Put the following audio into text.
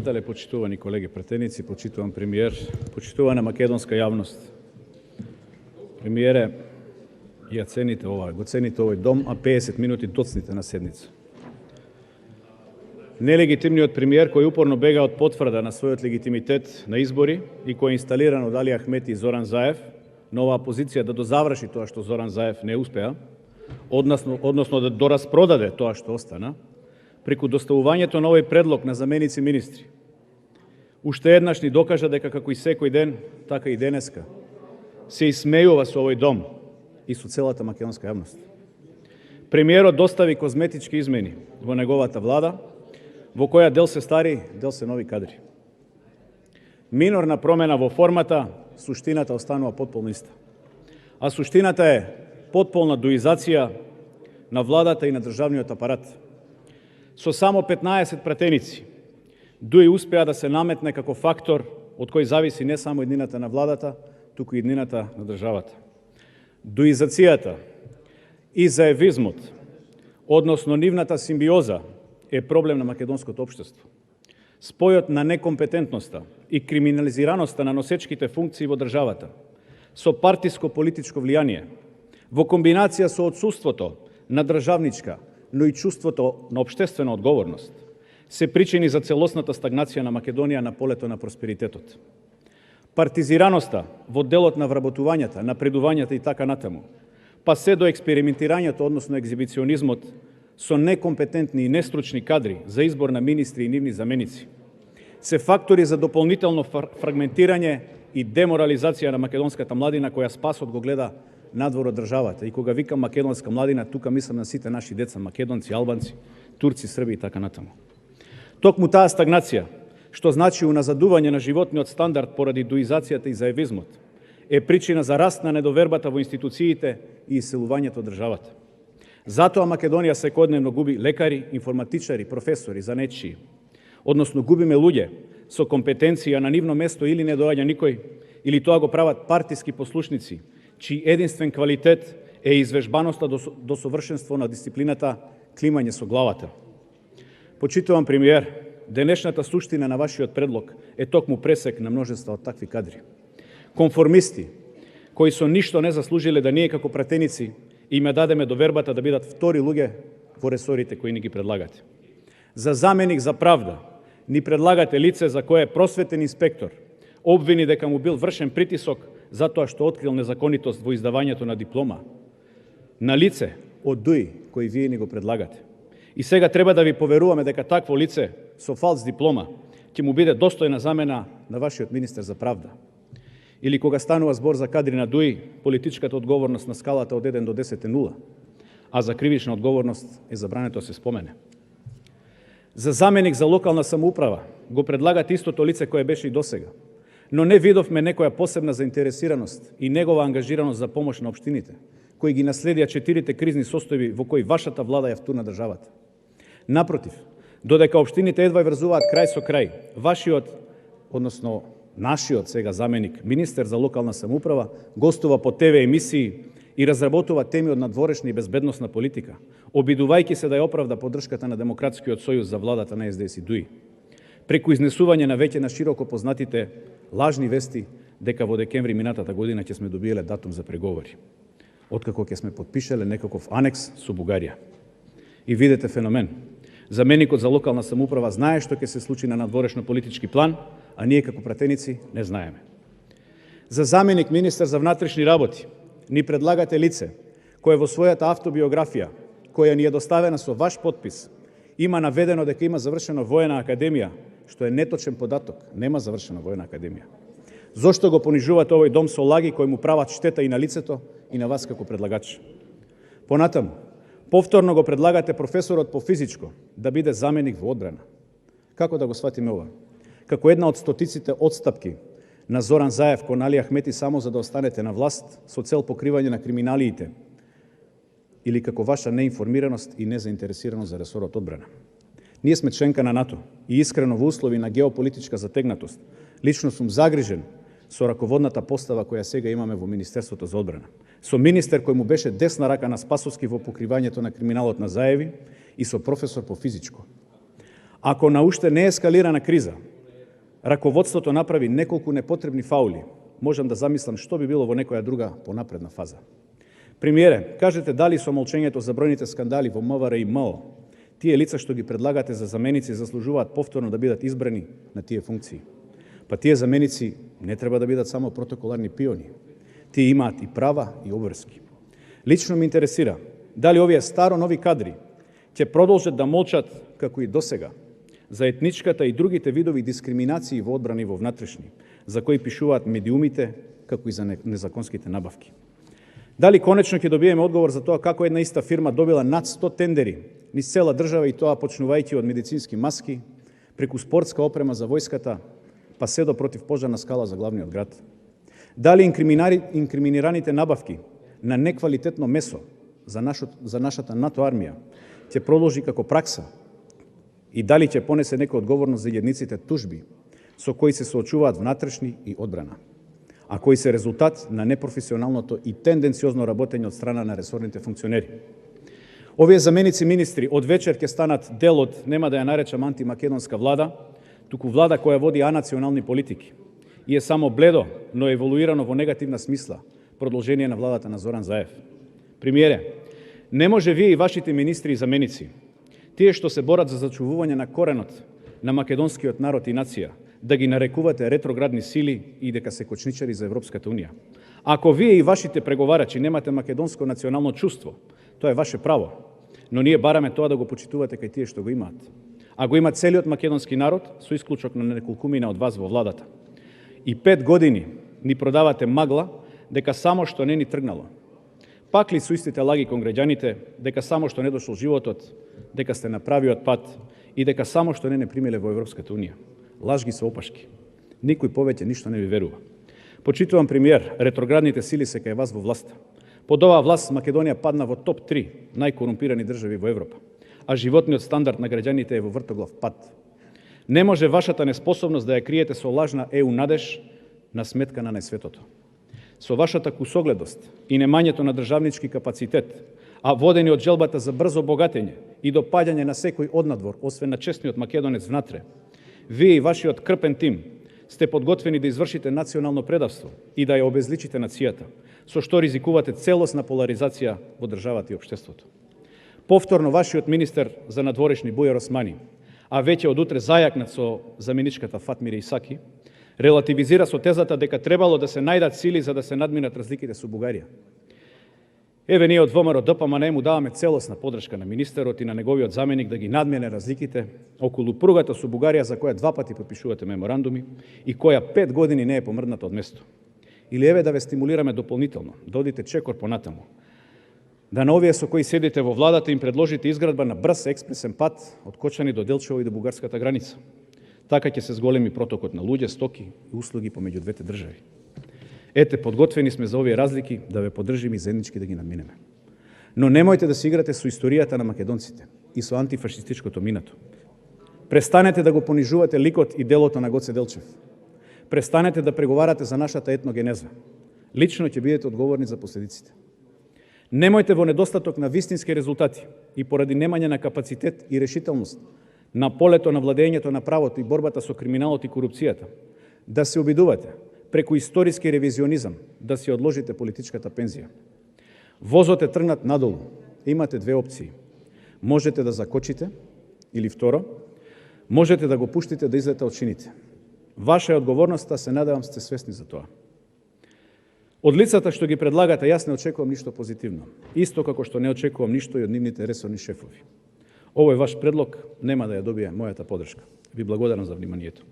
Почитувани колеги пратеници, почитуван премиер, почитувана македонска јавност. Премиере, ја цените ова, го цените овој дом, а 50 минути доцните на седница. Нелегитимниот премиер кој упорно бега од потврда на својот легитимитет на избори и кој е инсталиран од Али Ахмети и Зоран Заев, на оваа позиција да дозаврши тоа што Зоран Заев не успеа, односно да дораспродаде тоа што остана, преку доставувањето на овој предлог на заменици министри. Уште еднаш ни докажа дека како и секој ден, така и денеска, се исмејува со овој дом и со целата македонска јавност. Премиерот достави козметички измени во неговата влада, во која дел се стари, дел се нови кадри. Минорна промена во формата, суштината останува потполно иста. А суштината е потполна дуизација на владата и на државниот апарат. Со само 15 пратеници, Дуи успеа да се наметне како фактор од кој зависи не само иднината на владата, туку и иднината на државата. Дуизацијата и заевизмот, односно нивната симбиоза, е проблем на македонското општество. Спојот на некомпетентноста и криминализираноста на носечките функции во државата, со партиско-политичко влијание, во комбинација со отсуството на државничка, но и чувството на општествена одговорност, се причини за целосната стагнација на Македонија на полето на просперитетот. Партизираноста во делот на вработувањата, напредувањата и така натаму, па се до експериментирањето, односно екзибиционизмот, со некомпетентни и нестручни кадри за избор на министри и нивни заменици, се фактори за дополнително фрагментирање и деморализација на македонската младина која спасот го гледа надвор од државата. И кога викам македонска младина, тука мислам на сите наши деца, македонци, албанци, турци, срби и така натаму. Токму таа стагнација, што значи уназадување на животниот стандард поради дуизацијата и заевизмот, е причина за раст на недовербата во институциите и иселувањето од државата. Затоа Македонија секојдневно губи лекари, информатичари, професори, занечии. Односно губиме луѓе со компетенција, на нивно место или не доаѓа никој, или тоа го прават партиски послушници, чиј единствен квалитет е извежбаноста до совршенство на дисциплината климање со главата. Почитуван премиер, денешната суштина на вашиот предлог е токму пресек на множество од такви кадри. Конформисти, кои со ништо не заслужиле да ние како пратеници им ја дадеме довербата да бидат втори луѓе во ресорите кои ни ги предлагате. За заменик за правда ни предлагате лице за кое просветен инспектор обвини дека му бил вршен притисок затоа што открил незаконитост во издавањето на диплома. На лице од Дуи кој вие ни го предлагате. И сега треба да ви поверуваме дека такво лице со фалс диплома ќе му биде достојна замена на вашиот министер за правда. Или кога станува збор за кадри на Дуи, политичката одговорност на скалата од 1 до 10 е 0, а за кривична одговорност е забрането да се спомене. За заменик за локална самоуправа го предлагате истото лице кое беше и досега, но не видовме некоја посебна заинтересираност и негова ангажираност за помош на општините, кои ги наследија 4 кризни состојби во кои вашата влада ја втурна државата. Напротив, додека општините едва врзуваат крај со крај, вашиот, односно нашиот сега заменик, министер за локална самоуправа, гостува по ТВ емисии и разработува теми од надворешна и безбедносна политика, обидувајќи се да ја оправда поддршката на Демократскиот сојуз за владата на СДС и Дуи, преку изнесување на веќе на широко познатите лажни вести дека во декември минатата година ќе сме добиеле датум за преговори, откако ќе сме подпишале некаков анекс со Бугарија. И видете феномен. Заменикот за локална самоуправа знае што ќе се случи на надворешно политички план, а ние како пратеници не знаеме. За заменик министер за внатрешни работи ни предлагате лице кое во својата автобиографија, која ни е доставена со ваш подпис, има наведено дека има завршено воена академија, што е неточен податок, нема завршена воена академија. Зошто го понижувате овој дом со лаги кои му прават штета и на лицето и на вас како предлагач? Понатаму, повторно го предлагате професорот по физичко да биде заменик во одбрана. Како да го сватиме ова? Како една од стотиците отстапки на Зоран Заев кон Али Ахмети само за да останете на власт со цел покривање на криминалиите, или како ваша неинформираност и незаинтересираност за ресорот одбрана? Ние сме членка на НАТО и искрено во услови на геополитичка затегнатост лично сум загрижен со раководната постава која сега имаме во Министерството за одбрана. Со министер кој му беше десна рака на Спасовски во покривањето на криминалот на Заеви и со професор по физичко. Ако на уште не ескалирана криза, раководството направи неколку непотребни фаули, можам да замислам што би било во некоја друга понапредна фаза. Премиере, кажете дали со молчењето за бројните скандали во МВР и МО, тие лица што ги предлагате за заменици заслужуваат повторно да бидат избрани на тие функции. Па тие заменици не треба да бидат само протоколарни пиони. Тие имаат и права и обврски. Лично ме интересира дали овие старо-нови кадри ќе продолжат да молчат како и досега за етничката и другите видови дискриминации во одбрани и во внатрешни, за кои пишуваат медиумите, како и за незаконските набавки. Дали конечно ќе добиеме одговор за тоа како една иста фирма добила над 100 тендери низ цела држава и тоа почнувајќи од медицински маски, преку спортска опрема за војската, па се до противпожарна скала за главниот град. Дали инкриминираните набавки на неквалитетно месо за нашата НАТО армија ќе продолжи како пракса и дали ќе понесе некоја одговорност за илјадниците тужби со кои се соочуваат внатрешни и одбрана, а кои се резултат на непрофесионалното и тенденциозно работење од страна на ресорните функционери. Овие заменици министри од вечер ќе станат дел од, нема да ја наречам антимакедонска влада, туку влада која води анационални политики и е само бледо, но еволуирано во негативна смисла продолжение на владата на Зоран Заев. Премиере, не може вие и вашите министри и заменици, тие што се борат за зачувување на коренот на македонскиот народ и нација, да ги нарекувате ретроградни сили и дека се кочничари за Европската унија. Ако вие и вашите преговарачи немате македонско национално чувство, тоа е ваше право, но ние бараме тоа да го почитувате кај тие што го имаат. А го има целиот македонски народ, со исклучок на неколкумина од вас во владата. И 5 години ни продавате магла дека само што не ни тргнало. Пак ли со истите лаги кон граѓаните дека само што не дошол животот, дека сте на правиот пат и дека само што не примиле во Европската унија. Лажги се опашки. Никој повеќе ништо не ви верува. Почитувам премиер, ретроградните сили се кај вас во власта. Под оваа власт Македонија падна во топ 3 најкорумпирани држави во Европа, а животниот стандард на граѓаните е во вртоглав пат. Не може вашата неспособност да ја криете со лажна ЕУ надеж на сметка на најсветото. Со вашата кусогледост и немањето на државнички капацитет, а водени од желбата за брзо богатење и допаѓање на секој однадвор, освен на честниот македонец внатре, вие и вашиот крпен тим сте подготвени да извршите национално предавство и да ја обезличите нацијата, со што ризикувате целосна поларизација во државата и општеството. Повторно вашиот министер за надворешни Бујар Османи, а веќе од утре зајакнат со заменичката Фатмире Исаки, релативизира со тезата дека требало да се најдат сили за да се надминат разликите со Бугарија. Еве ние од ВМРО ДПМН му даваме целосна подршка на министерот и на неговиот заменик да ги надмине разликите околу пругата со Бугарија за која 2 пати подпишувате меморандуми и која 5 години не е помрдната од место. Или еве да ве стимулираме дополнително, да одите чекор понатаму, да на овие со кои седите во владата им предложите изградба на брз експресен пат од Кочани до Делчево и до бугарската граница. Така ќе се зголеми протокот на луѓе, стоки и услуги помеѓу двете држави. Ете, подготвени сме за овие разлики да ве поддржиме и заеднички да ги надминеме. Но немојте да се играте со историјата на македонците и со антифашистичкото минато. Престанете да го понижувате ликот и делото на Гоце Делчев. Престанете да преговарате за нашата етногенеза. Лично ќе бидете одговорни за последиците. Немојте во недостаток на вистински резултати и поради немање на капацитет и решителност на полето на владењето на правото и борбата со криминалот и корупцијата да се обидувате преку историски ревизионизам да си одложите политичката пензија. Возот е тргнат надолу. Имате 2 опции. Можете да закочите или второ, можете да го пуштите да излета од шините. Ваша е одговорноста, се надевам сте свесни за тоа. Од лицата што ги предлагате, јас не очекувам ништо позитивно. Исто како што не очекувам ништо и од нивните ресорни шефови. Овој ваш предлог нема да ја добие мојата поддршка. Ви благодарам за вниманието.